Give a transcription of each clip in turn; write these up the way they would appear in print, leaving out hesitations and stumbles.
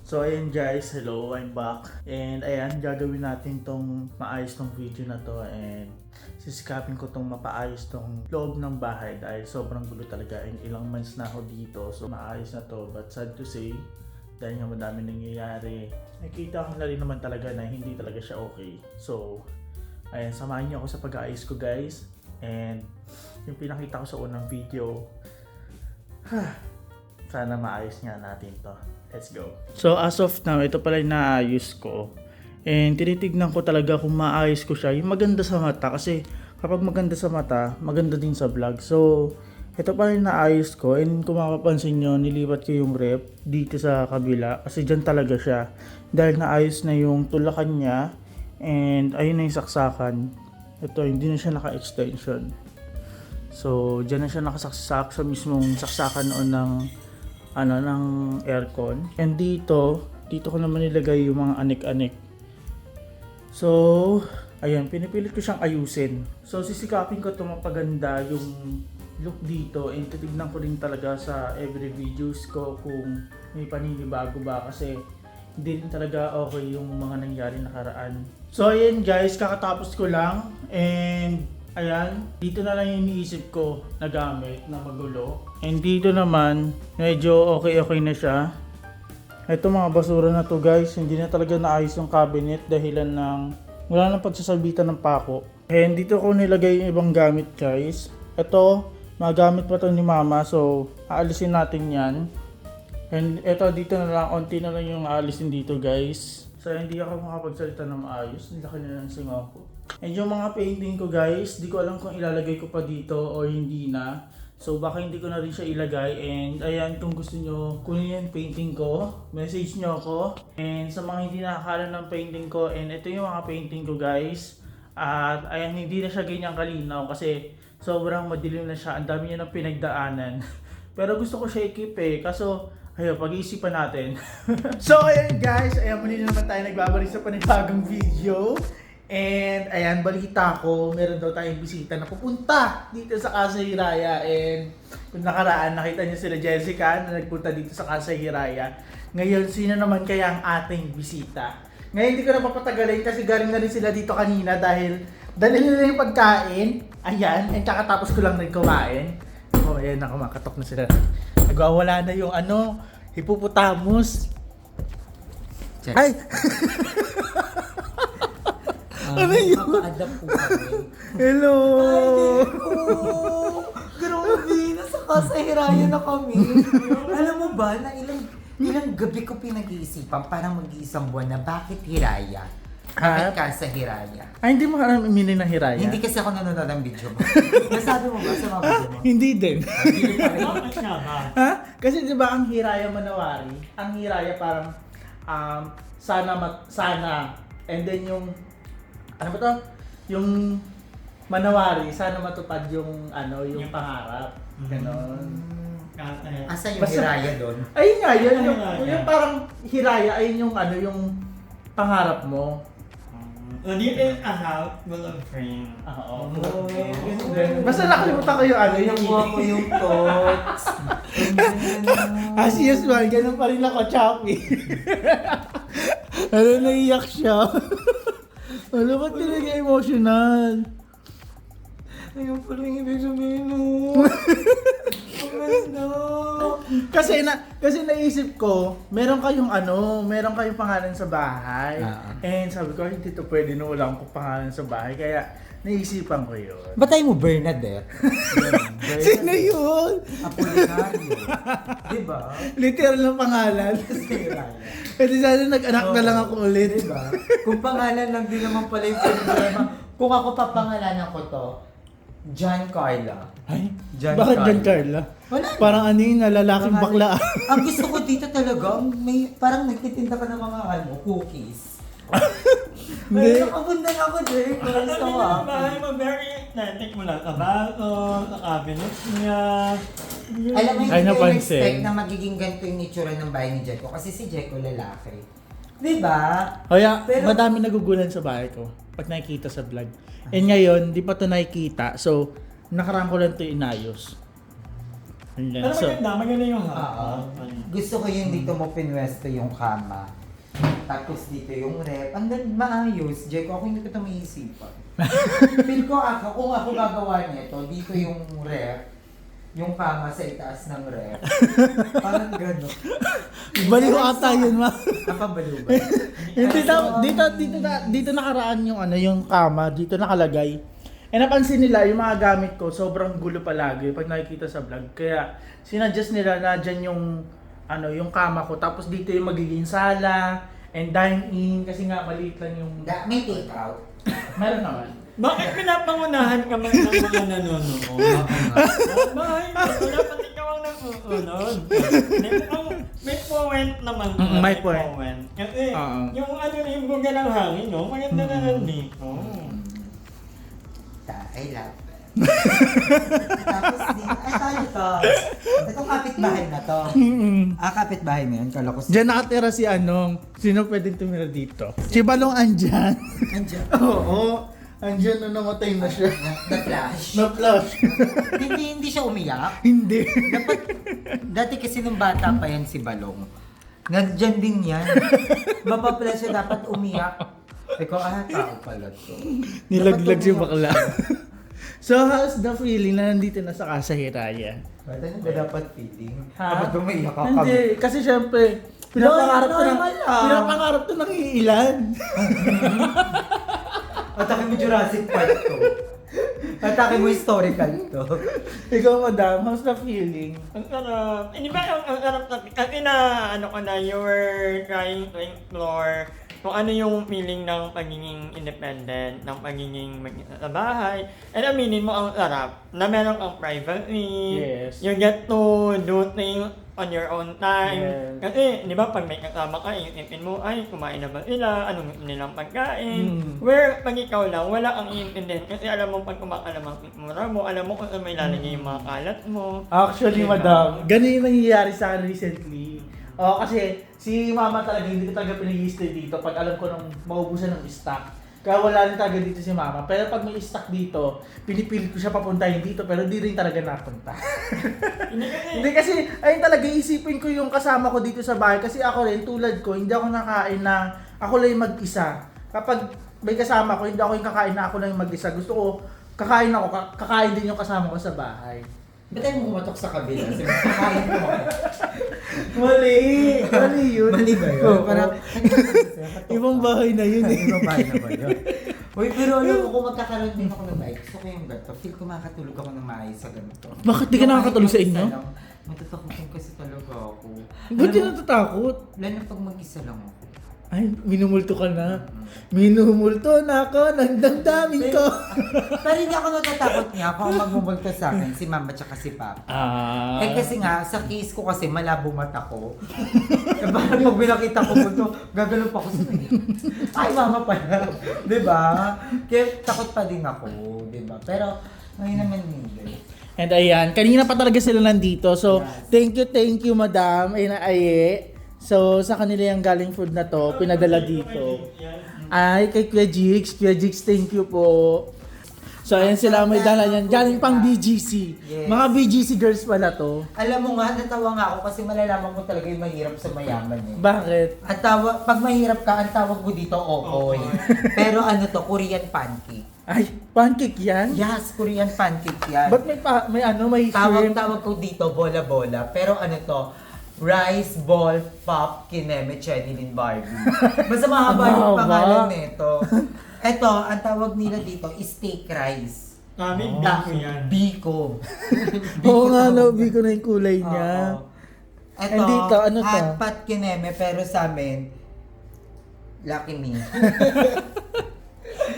So ayan guys, hello, I'm back. And ayan, gagawin natin tong maayos tong video na to and sisikapin ko tong mapaayos tong loob ng bahay dahil sobrang gulo talaga and ilang months na ako dito. So maayos na to, but sad to say, dahil nga madami nangyayari, nakita ko na rin naman talaga na hindi talaga siya okay. So ayan, samahan niyo ako sa pag-aayos ko guys. And yung pinakita ko sa unang video, sana maayos nga natin to. Let's go. So as of now, ito pala yung naayos ko. And tinitignan ko talaga kung maayos ko siya. Yung maganda sa mata kasi kapag maganda sa mata, maganda din sa vlog. So ito pala yung naayos ko. And kung mapapansin nyo, nilipat ko yung rep dito sa kabila. Kasi dyan talaga siya. Dahil naayos na yung tulakan niya. And ayun na yung saksakan. Ito, hindi na siya naka-extension. So dyan na siya nakasaksak sa mismong saksakan noon ng aircon. And dito ko naman nilagay yung mga anik-anik. So ayun, pinipilit ko siyang ayusin. So sisikapin ko ito mapaganda yung look dito and titignan ko rin talaga sa every videos ko kung may paninibago ba kasi hindi rin talaga okay yung mga nangyari nakaraan. So ayan guys, kakatapos ko lang and ayan, dito na lang yung iniisip ko na gamit na magulo. And dito naman, medyo okay na siya. Ito mga basura na to guys, hindi na talaga naayos yung cabinet dahilan ng wala nang pagsasabitan ng pako. And dito ko nilagay yung ibang gamit guys. Ito, magamit pa to ni mama, so aalisin natin yan. And ito dito na lang, onti na lang yung aalisin dito guys. So hindi ako makapagsalita ng maayos, hindi laki na ng singaw ko. And yung mga painting ko guys, di ko alam kung ilalagay ko pa dito o hindi na. So baka hindi ko na rin siya ilagay. And ayan, kung gusto nyo kunin yung painting ko, message nyo ako. And sa mga hindi nakakala ng painting ko, and ito yung mga painting ko guys. At ayan, hindi na siya ganyan kalinaw kasi sobrang madilim na siya. Ang dami niya ng pinagdaanan. Pero gusto ko siya i-keep kaso ayun, pag-iisipan natin. So ayan guys, ayan muli na naman tayo nagbabalik sa panibagong video. And ayan, balita ko, meron daw tayong bisita na pupunta dito sa Casa Hiraya. And kung nakaraan, nakita niyo sila Jessica na nagpunta dito sa Casa Hiraya. Ngayon, sino naman kaya ang ating bisita? Ngayon, hindi ko na papatagalin kasi galing na rin sila dito kanina dahil dalhin nila yung pagkain. Ayan, and kakatapos ko lang rin kumain. Oh, ayan, nakamakatok na sila. Nagwawala na yung hippopotamus. Check. Ay! Ano yun? Maka-adapt po kami. Hello! Grabe, nasa Casa Hiraya na kami. Alam mo ba, na ilang gabi ko pinag-iisipan parang mag-iisang buwan na bakit Hiraya? Bakit Casa Hiraya? Ay, hindi mo alam meaning ng Hiraya? Hindi kasi ako nanonood ng video mo. Nasabi mo ba sa mga video mo? Hindi din. Hindi pa rin. Ha? Kasi di ba ang Hiraya Manawari, ang Hiraya parang sana and then yung ano ba to? Yung Manawari, sana matupad yung yung pangarap. Ganon. Asa yung Hiraya doon? Ayun nga, yun yung, Ayun nga, yung parang Hiraya, ayun yung yung pangarap mo. You can help full of friends. Oo. Oh. Basta nakalimutan ko yung Yung mga ko yung thoughts. As usual, ganun pa rin ako, choppy. Naiyak siya. Ano ba't talaga emotional? Ayun pala yung ibig sabihin mo. Kasi naisip ko, meron kayong pangalan sa bahay. And sabi ko, hindi to pwede na wala akong pangalan sa bahay. Kaya naisipan ko yun. Batay mo Bernadette? Sino yun? Apolinario. Diba? Literal na pangalan. Kasi sana nag-anak na lang ako ulit. Diba? Kung pangalan lang din naman pala yung problema. Kung ako papangalanan ko to, John Carla. Ay, John bakit Carla. John Carla? Wala. Parang lalaking bakla. Ang gusto ko dito talaga, may parang nagtitinda ka ng mga cookies. Hindi. Ay, nakabundan ako, Jay. Parang sa Bahay mo, very authentic mo lang. Kabato, sa cabinet niya. Alam mo, Ay, hindi ko napansin. expect na magiging ganito yung itsura ng bahay ni Jeko. Kasi si Jeko lalaki. Diba? Kaya, Pero- madami nagugulan sa bahay ko pag nakikita sa vlog. And ngayon, di pa ito nakikita. So, nakaraan ko lang ito inayos. Ayan, Pero so, maganda yung Oo. hapon. Gusto ko yung dito mo pinwesto yung kama. Tapos dito yung rep. Ang maayos. Jeko, ako hindi ko ito maiisipan. Feel ko kung ako gagawa nito, dito yung rep, yung kama sa itaas ng rep. Parang gano'n. baliw ata yun, ma. Napabaliw ba? Hindi dito nakaraan yung yung kama, dito nakalagay. Eh napansin nila yung mga gamit ko, sobrang gulo palagi pag nakikita sa vlog. Kaya sinadjust nila na dyan yung kama ko. Tapos dito yung magiging sala and dine-in kasi nga maliit lang yung May take out. meron naman. Bakit pinapangunahan ka man ng mga nanonood? Bakit? Wala pati ikaw ang nanonood. May point naman. May point. Kasi Oo. yung yung buga ng hangin, no? Maganda na nandito. I love that. Tapos tayo to. Itong kapitbahay na to. Kapitbahay na yun. Kala ko Diyan nakatira si sino pwedeng tumira dito? Si Balong andyan. Andiyan. Oo, andyan na namatay na siya. The Flash. Na-flash. hindi siya umiyak. Hindi. Dati kasi nung bata pa yan si Balong. Nandyan din yan. Mapapala siya dapat umiyak. Ikaw, tao pala to. Nilaglag si Dapat bakla. So, how's the feeling na nandito na sa Casa Hiraya? Ba't ano ba dapat feeling? Ha? Dapat umiyak ka Hindi, kasi syempre, pinapangarap to normal lang. pinapangarap to ng iilan. Atake mo Jurassic Park to. Atake mo historical to. Ikaw, madam, how's the feeling? Ang sarap. Hindi ba ang sarap na, kasi you were trying to explore kung ano yung feeling ng pagiging independent, ng pagiging mag-isa sa bahay. And aminin mo ang sarap na meron kang privacy. Yes. You get to do things on your own time. Yes. Kasi, di ba, pag may kasama ka, iisipin mo, ay, kumain na ba sila? Anong gusto nilang pagkain? Where, pag ikaw lang, wala kang iintindihan. Kasi alam mo, pag kumakalam ang mura mo, alam mo kung saan may lalagay yung mga kalat mo. Actually, Diba? madam, ganun yung nangyayari sa akin recently. Kasi si mama talaga, hindi ko talaga pinag-i-stay dito pag alam ko nang maubusan ng stock. Kaya wala rin talaga dito si mama. Pero pag may stock dito, pinipilit ko siya papuntahin dito pero di rin talaga napunta. Hindi kasi, ayun talaga, isipin ko yung kasama ko dito sa bahay. Kasi ako rin, tulad ko, hindi ako nakain na ako lang yung mag-isa. Kapag may kasama ko, hindi ako yung kakain na ako lang yung mag-isa. Gusto ko, kakain ako, kakain din yung kasama ko sa bahay. Ba't tayo kumatok sa kabila? Kakain ko ba? Mali! Mali yun. Mali ba yun? Oo. Parang, Ibang bahay na yun eh. Ibang bahay na ba yun? Uy, pero alam mo, kung magkakaroon din ako ng bike, gusto ko yung ganito. Feel ko makakatulog ako ng maayos sa ganito. Bakit di ka nakakatulog sa inyo? Matatakotin kasi talaga ako. Ba't di natatakot? Lalo na pag mag-isa lang ako. Ay, minumulto ka na. Minumulto na ako ng damdamin ko. Pero hindi ako natatakot niya kung magmumulto sa akin, si mama tsaka si papa. Kasi nga, sa case ko kasi malabo mata ko. Parang pag binakita ko multo, gagalaw pa ako sa kanya. Ay, mama pala. Diba? Kaya takot pa din ako. Diba? Pero, ngayon naman hindi. And ayan, kanina pa talaga sila nandito. So, thank you, madam. Aye. So, sa kanila yung galing food na to, pinadala dito. Ay, kay Kuya Jigs. Kuya Jigs, thank you po. So, ayan sila, may dala yan. Galing pang BGC. Yes. Mga BGC girls pala to. Alam mo nga, natawa nga ako kasi malalaman mo talaga yung mahirap sa mayaman eh. Bakit? Ang tawag, pag mahirap ka, ang tawag mo dito, okoy. Pero ano to, Korean pancake. Ay, pancake yan? Yes, Korean pancake yan. Ba't may shrimp? Tawag ko dito, bola-bola. Pero ano to, rice ball pop kineme Chenilyn Barbie. Basta mahaba yung Mahaba. pangalan nito. Ito, ang tawag nila dito is steak rice. Kami, biko yan. Biko. Oo nga, no, biko na yung kulay niya. Oo. Ito, And dito, ano to? hot pot kineme, pero sa amin, lucky me.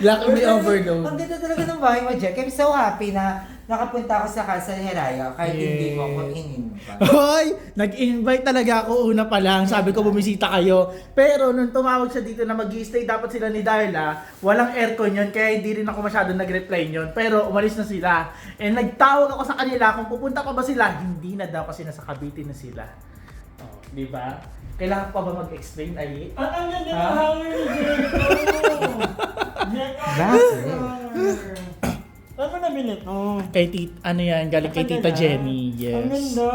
Lucky me overload. Ang ganda talaga ng bahay mo, Jack. I'm so happy na nakapunta ako sa Casa Hiraya kahit hindi mo ako in-invite. Hoy! Nag-invite talaga ako una pa lang. Sabi ko bumisita kayo. Pero nung tumawag siya dito na mag-i-stay dapat sila ni Darla, walang aircon yun kaya hindi rin ako masyado nag-reply yun. Pero umalis na sila. And nagtawag ako sa kanila kung pupunta pa ba sila. Hindi na daw kasi nasa Cavite na sila. Oh, di ba? Kailangan pa ba mag-explain, Ay? At ang ganda Ha? ng hangin ni Jericho! Bakit? Saan mo nabili to? Ano yan, galing kay Tita Jenny. Ang Yes. ganda.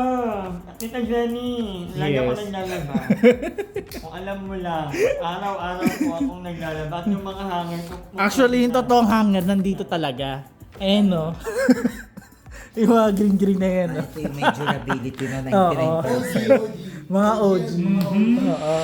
Tita Jenny, lagi ako Yes. naglalaba. Kung alam mo lang, araw-araw po akong naglalaba. At yung mga hanger ko. Actually, yung totoong hanger nandito talaga. Ayan, no? Yung mga green-green na yan, no? Ito yung may durability na Oo. 99%. Mga OG. Oo.